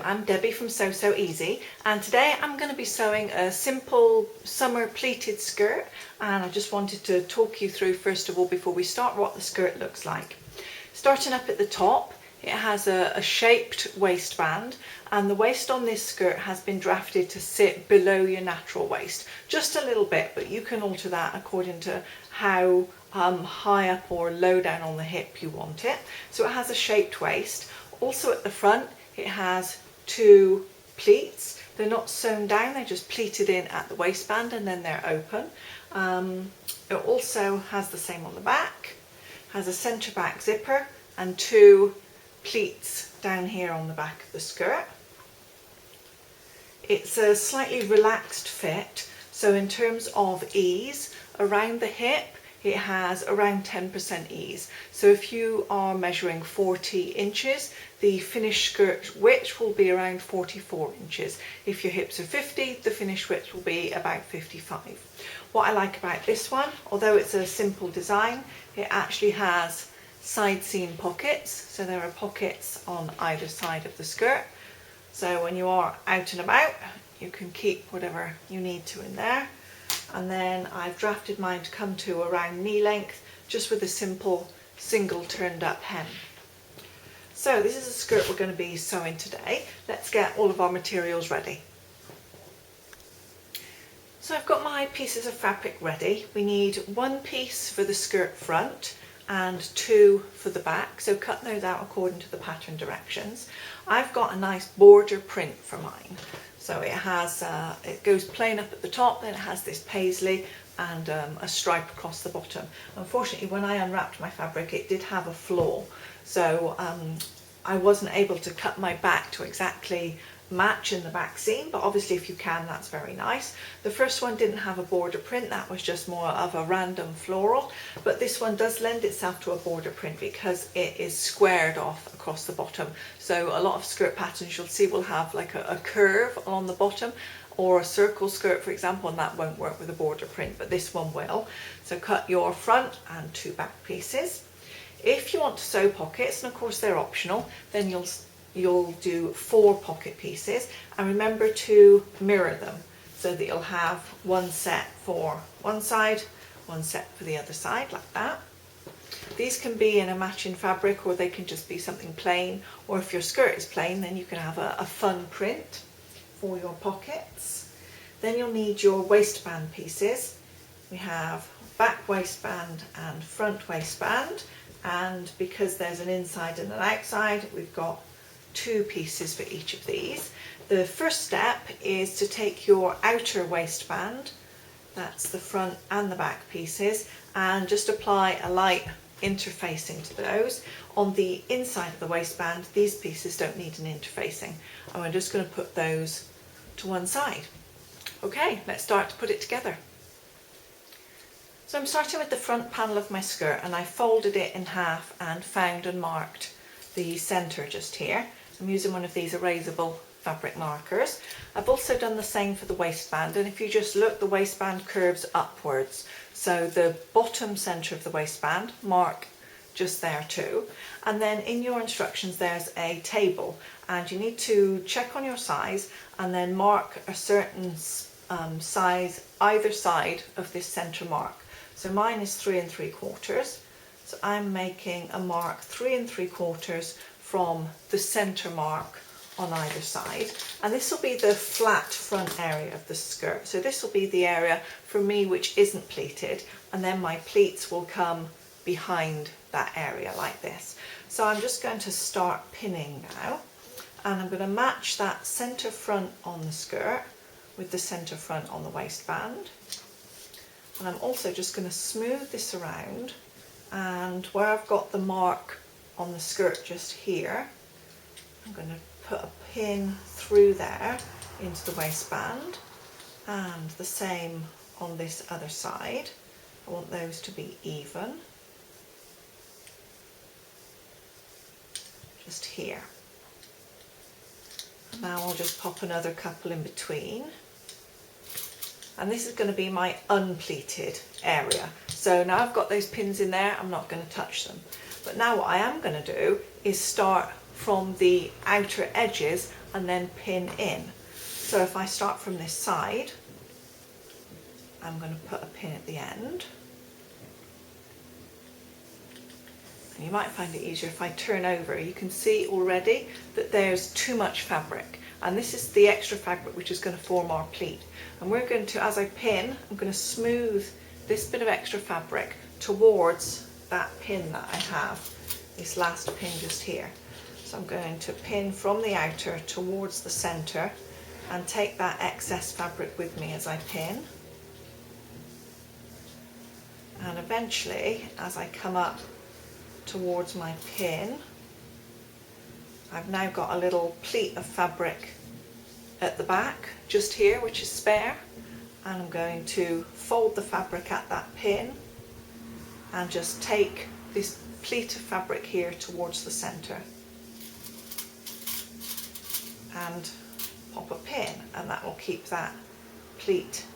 I'm Debbie from So Easy, and today I'm going to be sewing a simple summer pleated skirt, and I just wanted to talk you through first of all before we start what the skirt looks like. Starting up at the top, it has a shaped waistband, and the waist on this skirt has been drafted to sit below your natural waist, just a little bit, but you can alter that according to how high up or low down on the hip you want it. So it has a shaped waist. Also at the front it has two pleats. They're not sewn down, they're just pleated in at the waistband and then they're open. It also has the same on the back, has a centre back zipper and two pleats down here on the back of the skirt. It's a slightly relaxed fit, so in terms of ease, around the hip it has around 10% ease. So if you are measuring 40 inches, the finished skirt width will be around 44 inches. If your hips are 50, the finished width will be about 55. What I like about this one, although it's a simple design, it actually has side seam pockets. So there are pockets on either side of the skirt. So when you are out and about, you can keep whatever you need to in there. And then I've drafted mine to come to around knee length, just with a simple single turned up hem. So this is a skirt we're going to be sewing today. Let's get all of our materials ready. So I've got my pieces of fabric ready. We need one piece for the skirt front and two for the back, so cut those out according to the pattern directions. I've got a nice border print for mine. So it has, it goes plain up at the top, then it has this paisley and a stripe across the bottom. Unfortunately, when I unwrapped my fabric, it did have a flaw. So I wasn't able to cut my back to exactly match in the back seam, but obviously if you can, that's very nice. The first one didn't have a border print, that was just more of a random floral, but this one does lend itself to a border print because it is squared off across the bottom. So a lot of skirt patterns you'll see will have like a curve on the bottom, or a circle skirt for example, and that won't work with a border print, but this one will. So cut your front and two back pieces. If you want to sew pockets, and of course they're optional, then you'll do 4 pocket pieces, and remember to mirror them so that you'll have one set for one side, one set for the other side, like that. These can be in a matching fabric, or they can just be something plain, or if your skirt is plain then you can have a fun print for your pockets. Then you'll need your waistband pieces. We have back waistband and front waistband, and because there's an inside and an outside, we've got 2 pieces for each of these. The first step is to take your outer waistband, that's the front and the back pieces, and just apply a light interfacing to those. On the inside of the waistband, these pieces don't need an interfacing, and we're just going to put those to one side. Okay, let's start to put it together. So I'm starting with the front panel of my skirt, and I folded it in half and found and marked the centre just here. I'm using one of these erasable fabric markers. I've also done the same for the waistband, and if you just look, the waistband curves upwards. So the bottom centre of the waistband, mark just there too. And then in your instructions there's a table, and you need to check on your size and then mark a certain size either side of this centre mark. So mine is 3 3/4. So I'm making a mark 3 3/4 from the centre mark on either side, and this will be the flat front area of the skirt. So this will be the area for me which isn't pleated, and then my pleats will come behind that area like this. So I'm just going to start pinning now, and I'm going to match that centre front on the skirt with the centre front on the waistband, and I'm also just going to smooth this around, and where I've got the mark on the skirt just here, I'm going to put a pin through there into the waistband, and the same on this other side. I want those to be even, just here. And now I'll just pop another couple in between, and this is going to be my unpleated area. So now I've got those pins in there, I'm not going to touch them. But now what I am going to do is start from the outer edges and then pin in. So if I start from this side, I'm going to put a pin at the end. And you might find it easier if I turn over. You can see already that there's too much fabric, and this is the extra fabric which is going to form our pleat. And we're going to, as I pin, I'm going to smooth this bit of extra fabric towards that pin that I have, this last pin just here. So I'm going to pin from the outer towards the center and take that excess fabric with me as I pin. And eventually, as I come up towards my pin, I've now got a little pleat of fabric at the back just here, which is spare, and I'm going to fold the fabric at that pin and just take this pleat of fabric here towards the center and pop a pin, and that will keep that pleat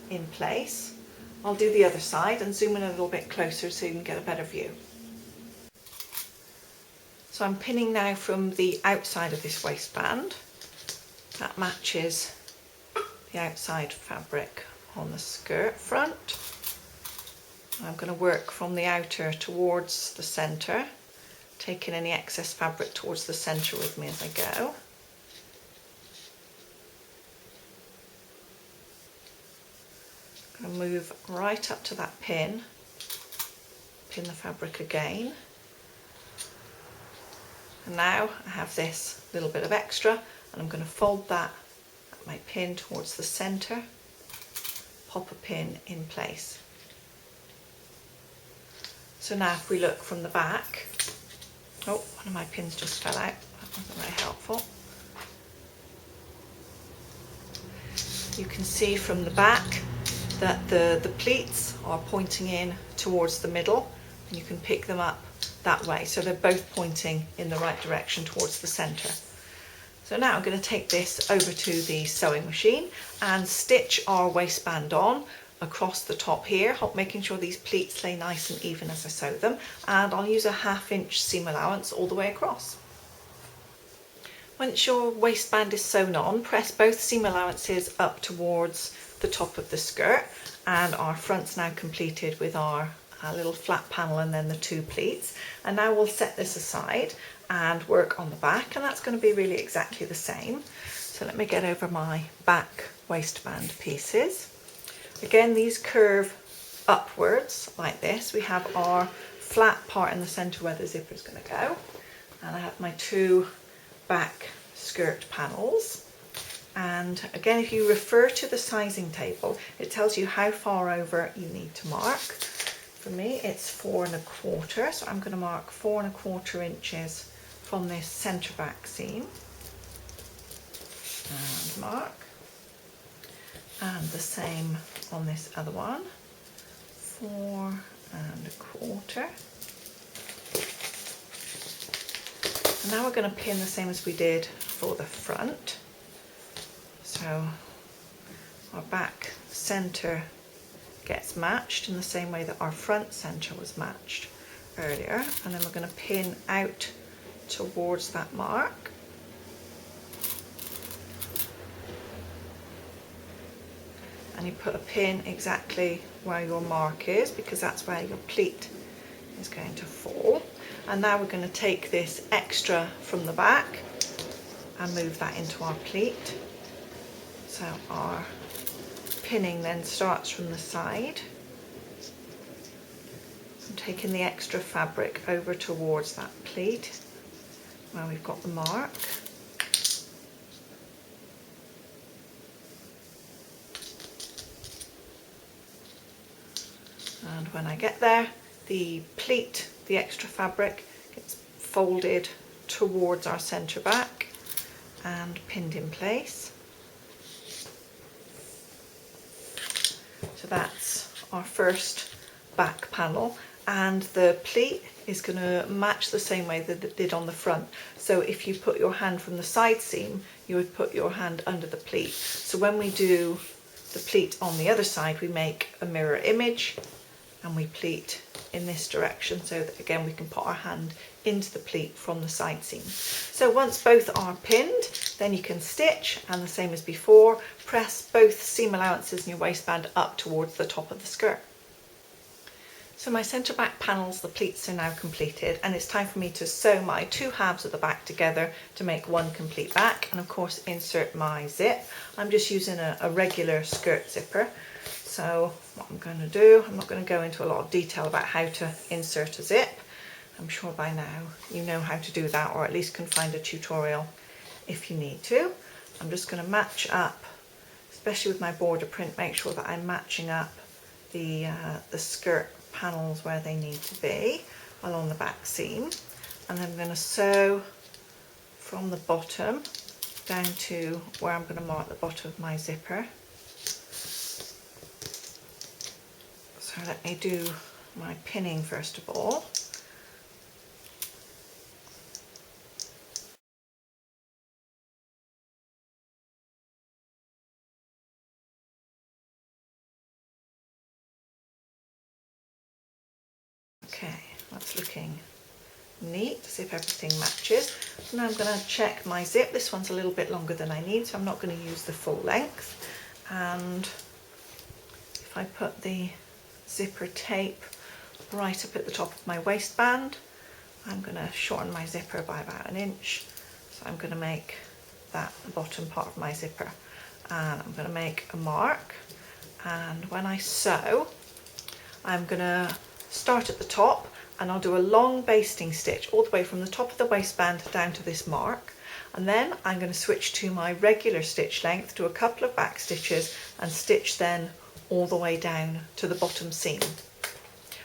in place. I'll do the other side and zoom in a little bit closer so you can get a better view. So I'm pinning now from the outside of this waistband. That matches the outside fabric on the skirt front. I'm going to work from the outer towards the centre, taking any excess fabric towards the centre with me as I go. I'm going to move right up to that pin, pin the fabric again. And now I have this little bit of extra, and I'm going to fold that at my pin towards the centre, pop a pin in place. So now if we look from the back, oh, one of my pins just fell out, that wasn't very helpful. You can see from the back that the pleats are pointing in towards the middle, and you can pick them up that way, so they're both pointing in the right direction towards the centre. So now I'm going to take this over to the sewing machine and stitch our waistband on across the top here, making sure these pleats lay nice and even as I sew them, and I'll use a 1/2 inch seam allowance all the way across. Once your waistband is sewn on, press both seam allowances up towards the top of the skirt, and our front's now completed with our little flat panel and then the 2 pleats. And now we'll set this aside and work on the back, and that's going to be really exactly the same. So let me get over my back waistband pieces. Again, these curve upwards like this. We have our flat part in the centre where the zipper is going to go, and I have my 2 back skirt panels. And again, if you refer to the sizing table, it tells you how far over you need to mark. For me, it's 4 1/4, so I'm going to mark 4 1/4 inches from this centre back seam, and mark, and the same on this other one, 4 1/4. And now we're going to pin the same as we did for the front. So our back centre gets matched in the same way that our front centre was matched earlier, and then we're going to pin out towards that mark. And you put a pin exactly where your mark is, because that's where your pleat is going to fall. And now we're going to take this extra from the back and move that into our pleat. So our pinning then starts from the side. I'm taking the extra fabric over towards that pleat where we've got the mark. And when I get there, the pleat, the extra fabric, gets folded towards our centre back and pinned in place. So that's our first back panel, and the pleat is going to match the same way that it did on the front. So if you put your hand from the side seam, you would put your hand under the pleat. So when we do the pleat on the other side, we make a mirror image and we pleat in this direction, so that again we can put our hand into the pleat from the side seam. So once both are pinned, then you can stitch, and the same as before, press both seam allowances in your waistband up towards the top of the skirt. So my centre back panels, the pleats, are now completed, and it's time for me to sew my two halves of the back together to make one complete back, and of course insert my zip. I'm just using a regular skirt zipper. So what I'm going to do, I'm not going to go into a lot of detail about how to insert a zip. I'm sure by now you know how to do that, or at least can find a tutorial if you need to. I'm just going to match up, especially with my border print, make sure that I'm matching up the skirt panels where they need to be along the back seam, and then I'm going to sew from the bottom down to where I'm going to mark the bottom of my zipper. So let me do my pinning first of all. Okay, that's looking neat, see if everything matches. So now I'm going to check my zip. This one's a little bit longer than I need, so I'm not going to use the full length. And if I put the zipper tape right up at the top of my waistband, I'm going to shorten my zipper by about 1 inch. So I'm going to make that the bottom part of my zipper, and I'm going to make a mark. And when I sew, I'm going to start at the top, and I'll do a long basting stitch all the way from the top of the waistband down to this mark, and then I'm going to switch to my regular stitch length, do a couple of back stitches and stitch then all the way down to the bottom seam.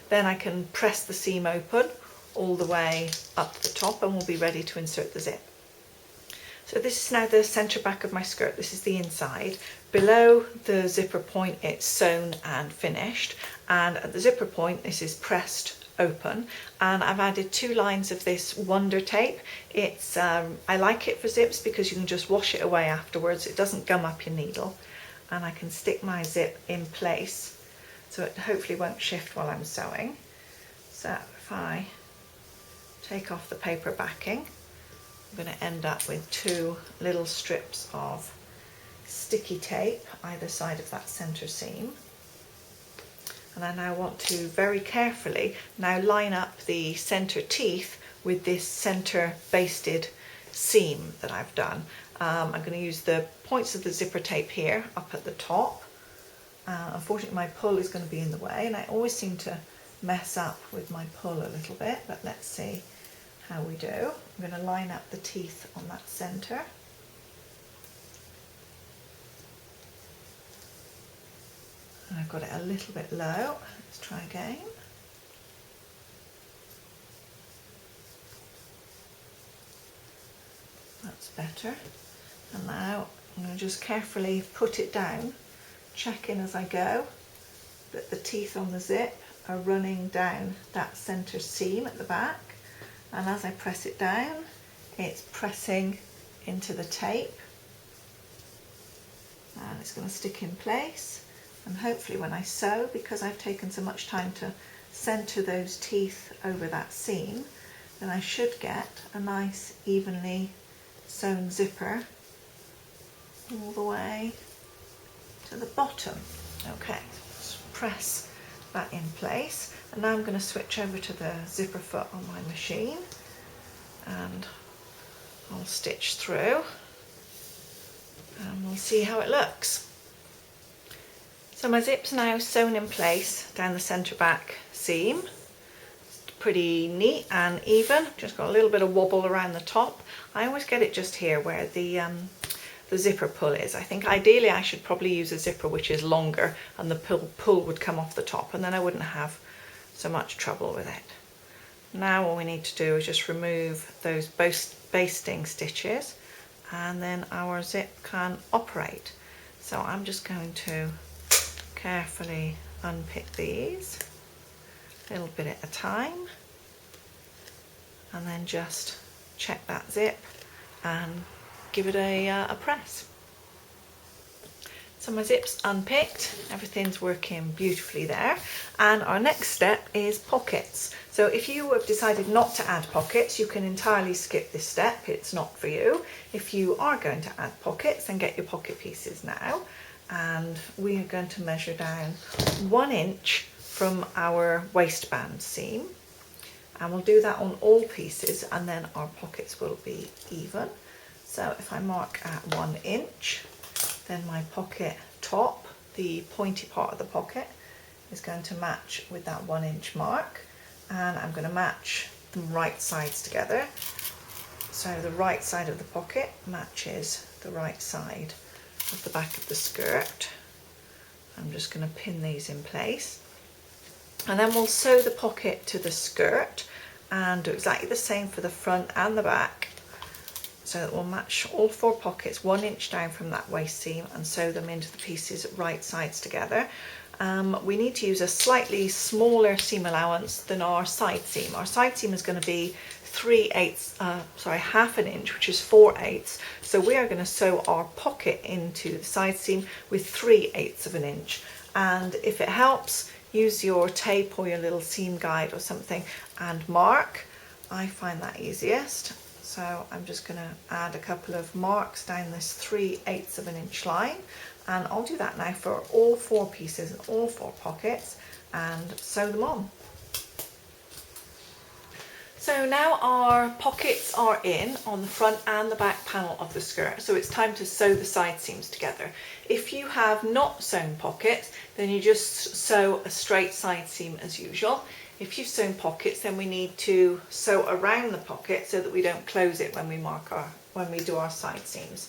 Then I can press the seam open all the way up to the top, and we'll be ready to insert the zip. So this is now the centre back of my skirt. This is the inside. Below the zipper point it's sewn and finished, and at the zipper point this is pressed open, and I've added 2 lines of this Wonder tape. It's I like it for zips because you can just wash it away afterwards. It doesn't gum up your needle, and I can stick my zip in place so it hopefully won't shift while I'm sewing. So if I take off the paper backing, I'm going to end up with 2 little strips of sticky tape either side of that centre seam. And I now want to very carefully now line up the centre teeth with this centre basted seam that I've done. I'm going to use the points of the zipper tape here up at the top. Unfortunately my pull is going to be in the way, and I always seem to mess up with my pull a little bit, but let's see how we do. I'm going to line up the teeth on that centre. And I've got it a little bit low. Let's try again. That's better. And now I'm going to just carefully put it down, checking as I go that the teeth on the zip are running down that centre seam at the back. And as I press it down, it's pressing into the tape, and it's going to stick in place. And hopefully when I sew, because I've taken so much time to centre those teeth over that seam, then I should get a nice evenly sewn zipper all the way to the bottom. Okay, let's press that in place. And now I'm going to switch over to the zipper foot on my machine, and I'll stitch through and we'll see how it looks. So my zip's now sewn in place down the centre back seam. It's pretty neat and even, just got a little bit of wobble around the top. I always get it just here where the zipper pull is. I think ideally I should probably use a zipper which is longer, and the pull would come off the top, and then I wouldn't have so much trouble with it. Now all we need to do is just remove those basting stitches, and then our zip can operate. So I'm just going to carefully unpick these a little bit at a time, and then just check that zip and give it a press. So my zip's unpicked, everything's working beautifully there. And our next step is pockets. So if you have decided not to add pockets, you can entirely skip this step, it's not for you. If you are going to add pockets, then get your pocket pieces now. And we are going to measure down 1 inch from our waistband seam. And we'll do that on all pieces, and then our pockets will be even. So if I mark at 1 inch, then my pocket top, the pointy part of the pocket, is going to match with that 1 inch mark. And I'm going to match the right sides together. So the right side of the pocket matches the right side of the back of the skirt. I'm just going to pin these in place. And then we'll sew the pocket to the skirt and do exactly the same for the front and the back. So that we'll match all 4 pockets 1 inch down from that waist seam and sew them into the pieces right sides together. We need to use a slightly smaller seam allowance than our side seam. Our side seam is going to be half an inch, which is 4/8. So we are going to sew our pocket into the side seam with 3/8 of an inch. And if it helps, use your tape or your little seam guide or something and mark. I find that easiest. So I'm just going to add a couple of marks down this 3/8 of an inch line, and I'll do that now for all 4 pieces and all 4 pockets and sew them on. So now our pockets are in on the front and the back panel of the skirt, so it's time to sew the side seams together. If you have not sewn pockets, then you just sew a straight side seam as usual. If you've sewn pockets, then we need to sew around the pocket so that we don't close it when we do our side seams.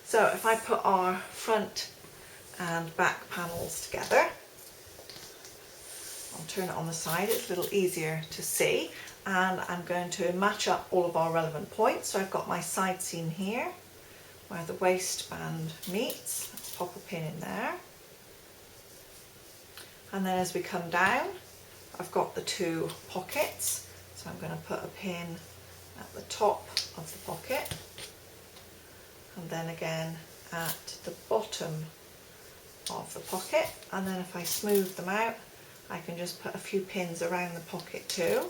So if I put our front and back panels together, I'll turn it on the side, it's a little easier to see, and I'm going to match up all of our relevant points. So I've got my side seam here where the waistband meets. Let's pop a pin in there. And then as we come down, I've got the 2 pockets, so I'm going to put a pin at the top of the pocket and then again at the bottom of the pocket, and then if I smooth them out I can just put a few pins around the pocket too.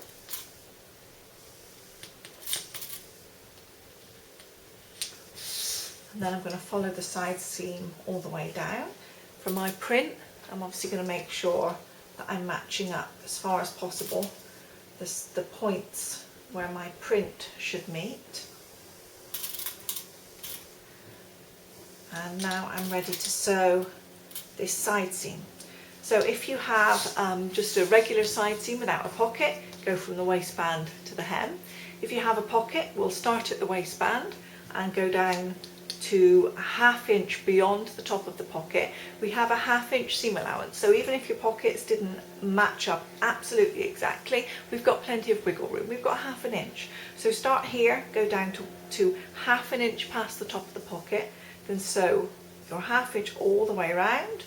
And then I'm going to follow the side seam all the way down. For my print, I'm obviously going to make sure that I'm matching up as far as possible the points where my print should meet. And now I'm ready to sew this side seam. So if you have just a regular side seam without a pocket, go from the waistband to the hem. If you have a pocket, we'll start at the waistband and go down to a ½ inch beyond the top of the pocket. We have a ½ inch seam allowance, so even if your pockets didn't match up absolutely exactly, we've got plenty of wiggle room. We've got ½ inch. So start here, go down to ½ inch past the top of the pocket, then sew your ½ inch all the way around.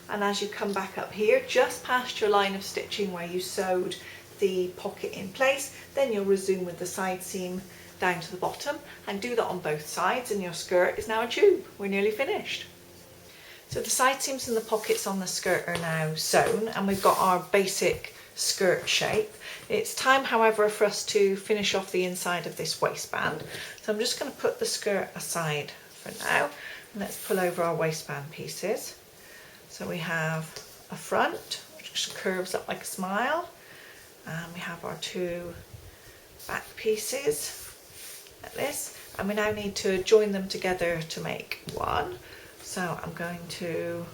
And as you come back up here, just past your line of stitching where you sewed the pocket in place, then you'll resume with the side seam down to the bottom and do that on both sides, and your skirt is now a tube. We're nearly finished. So the side seams and the pockets on the skirt are now sewn and we've got our basic skirt shape. It's time, however, for us to finish off the inside of this waistband. So I'm just going to put the skirt aside for now and let's pull over our waistband pieces. So we have a front which curves up like a smile, and we have our 2 back pieces like this, and we now need to join them together to make one. So I'm going to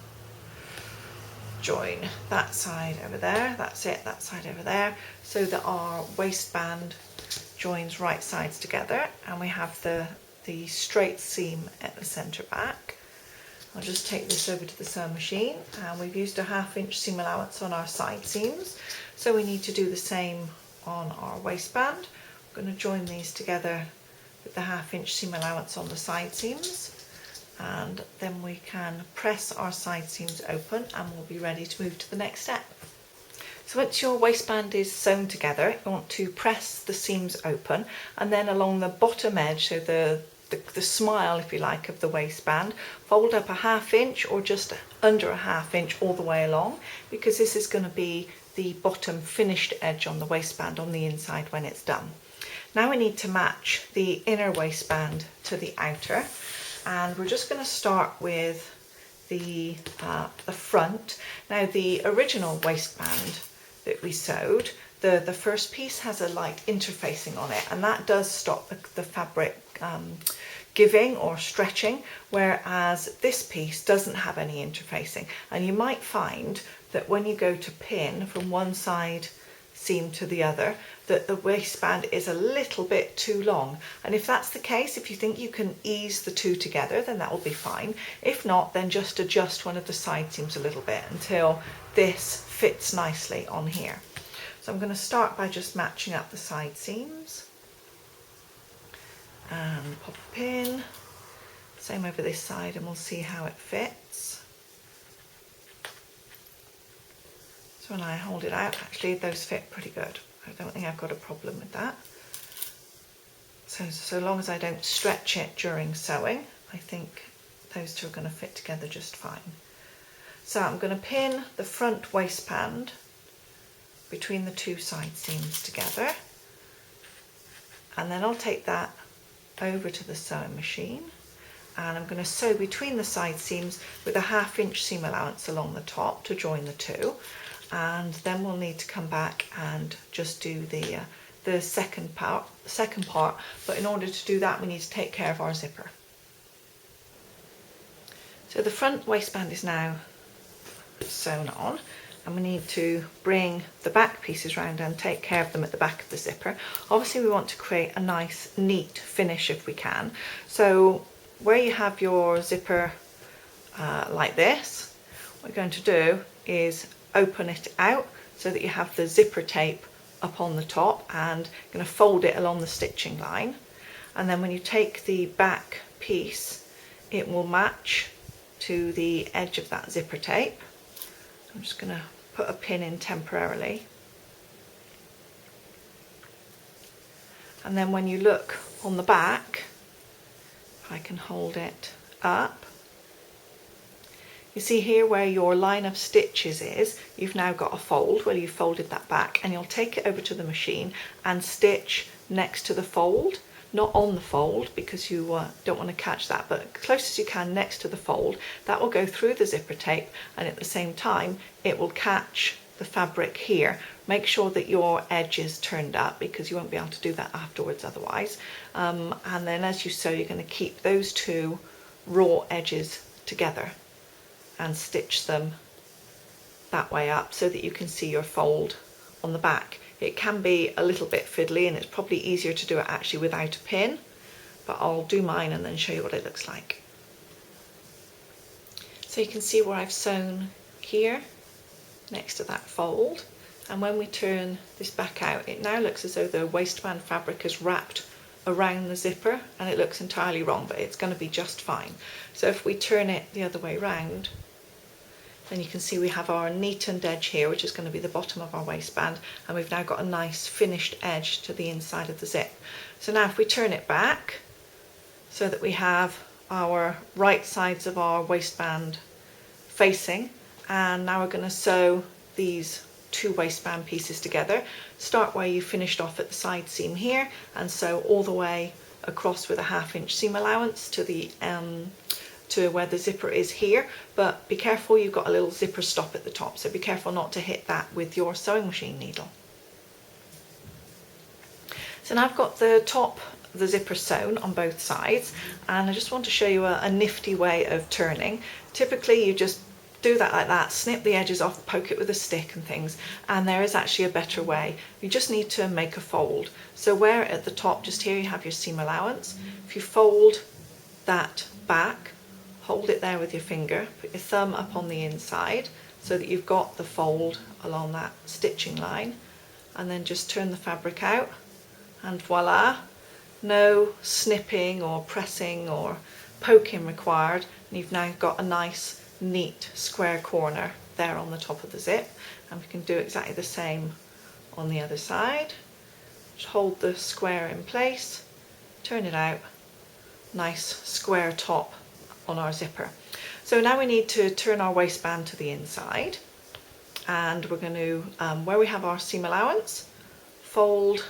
join that side over there, that's it, that side over there, so that our waistband joins right sides together and we have the straight seam at the centre back. I'll just take this over to the sewing machine, and we've used a ½ inch seam allowance on our side seams, so we need to do the same on our waistband. I'm going to join these together with the ½ inch seam allowance on the side seams, and then we can press our side seams open and we'll be ready to move to the next step. So once your waistband is sewn together, you want to press the seams open, and then along the bottom edge, so the the smile, if you like, of the waistband. Fold up a 1/2 inch or just under a 1/2 inch all the way along, because this is going to be the bottom finished edge on the waistband on the inside when it's done. Now we need to match the inner waistband to the outer, and we're just going to start with the front. Now the original waistband that we sewed, the first piece has a light interfacing on it, and that does stop the fabric giving or stretching, whereas this piece doesn't have any interfacing. And you might find that when you go to pin from one side seam to the other, that the waistband is a little bit too long. And if that's the case, if you think you can ease the two together, then that will be fine. If not, then just adjust one of the side seams a little bit until this fits nicely on here. So I'm going to start by just matching up the side seams and pop a pin. Same over this side, and we'll see how it fits. So when I hold it out, actually those fit pretty good. I don't think I've got a problem with that. So long as I don't stretch it during sewing, I think those two are going to fit together just fine. So I'm going to pin the front waistband between the two side seams together, and then I'll take that over to the sewing machine, and I'm going to sew between the side seams with a 1/2 inch seam allowance along the top to join the two, and then we'll need to come back and just do the second part. But in order to do that, we need to take care of our zipper. So the front waistband is now sewn on, and we need to bring the back pieces round and take care of them at the back of the zipper. Obviously we want to create a nice neat finish if we can. So where you have your zipper like this, what we're going to do is open it out so that you have the zipper tape up on the top, and you're going to fold it along the stitching line, and then when you take the back piece, it will match to the edge of that zipper tape. I'm just going to put a pin in temporarily, and then when you look on the back, if I can hold it up, you see here where your line of stitches is, you've now got a fold where you've folded that back, and you'll take it over to the machine and stitch next to the fold, not on the fold because you don't want to catch that, but close as you can next to the fold. That will go through the zipper tape, and at the same time it will catch the fabric here. Make sure that your edge is turned up because you won't be able to do that afterwards otherwise. And then as you sew, you're going to keep those two raw edges together and stitch them that way up so that you can see your fold on the back. It can be a little bit fiddly, and it's probably easier to do it actually without a pin, but I'll do mine and then show you what it looks like. So you can see where I've sewn here next to that fold, and when we turn this back out, it now looks as though the waistband fabric is wrapped around the zipper, and it looks entirely wrong, but it's going to be just fine. So if we turn it the other way round, then you can see we have our neatened edge here, which is going to be the bottom of our waistband, and we've now got a nice finished edge to the inside of the zip. So now if we turn it back so that we have our right sides of our waistband facing, and now we're going to sew these two waistband pieces together. Start where you finished off at the side seam here, and sew all the way across with a 1/2 inch seam allowance to the to where the zipper is here, but be careful, you've got a little zipper stop at the top, so be careful not to hit that with your sewing machine needle. So now I've got the top of the zipper sewn on both sides, and I just want to show you a nifty way of turning. Typically you just do that like that, snip the edges off, poke it with a stick and things, and there is actually a better way. You just need to make a fold. So where at the top, just here, you have your seam allowance. If you fold that back, hold it there with your finger, put your thumb up on the inside so that you've got the fold along that stitching line, and then just turn the fabric out, and voila, no snipping or pressing or poking required, and you've now got a nice neat square corner there on the top of the zip. And we can do exactly the same on the other side. Just hold the square in place, turn it out, nice square top on our zipper. So now we need to turn our waistband to the inside, and we're going to, where we have our seam allowance, fold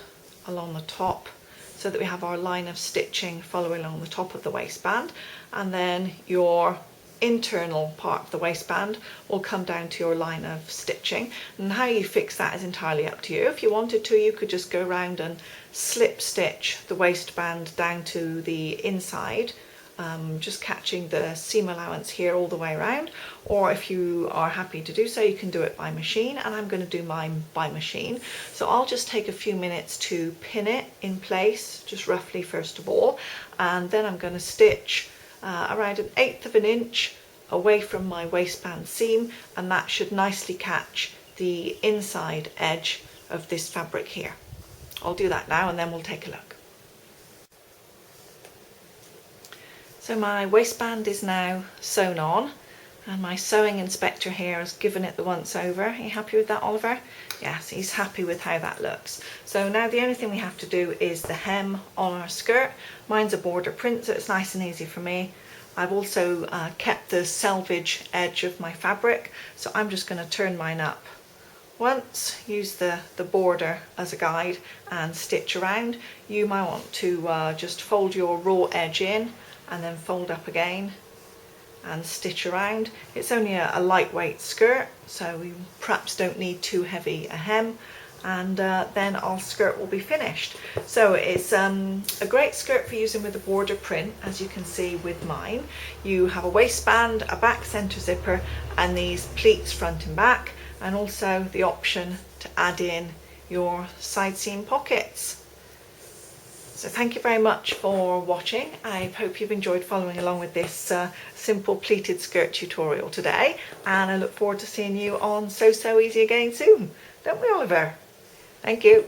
along the top so that we have our line of stitching following along the top of the waistband, and then your internal part of the waistband will come down to your line of stitching. And how you fix that is entirely up to you. If you wanted to, you could just go around and slip stitch the waistband down to the inside, just catching the seam allowance here all the way around, or if you are happy to do so, you can do it by machine, and I'm going to do mine by machine. So I'll just take a few minutes to pin it in place, just roughly first of all, and then I'm going to stitch around 1/8 of an inch away from my waistband seam, and that should nicely catch the inside edge of this fabric here. I'll do that now and then we'll take a look. So my waistband is now sewn on, and my sewing inspector here has given it the once over. Are you happy with that, Oliver? Yes, he's happy with how that looks. So now the only thing we have to do is the hem on our skirt. Mine's a border print, so it's nice and easy for me. I've also kept the selvage edge of my fabric, so I'm just going to turn mine up once, use the border as a guide and stitch around. You might want to just fold your raw edge in and then fold up again and stitch around. It's only a lightweight skirt, so we perhaps don't need too heavy a hem, and then our skirt will be finished. So it's a great skirt for using with a border print, as you can see with mine. You have a waistband, a back centre zipper, and these pleats front and back, and also the option to add in your side seam pockets. So thank you very much for watching. I hope you've enjoyed following along with this simple pleated skirt tutorial today, and I look forward to seeing you on So Easy again soon. Don't we, Oliver? Thank you.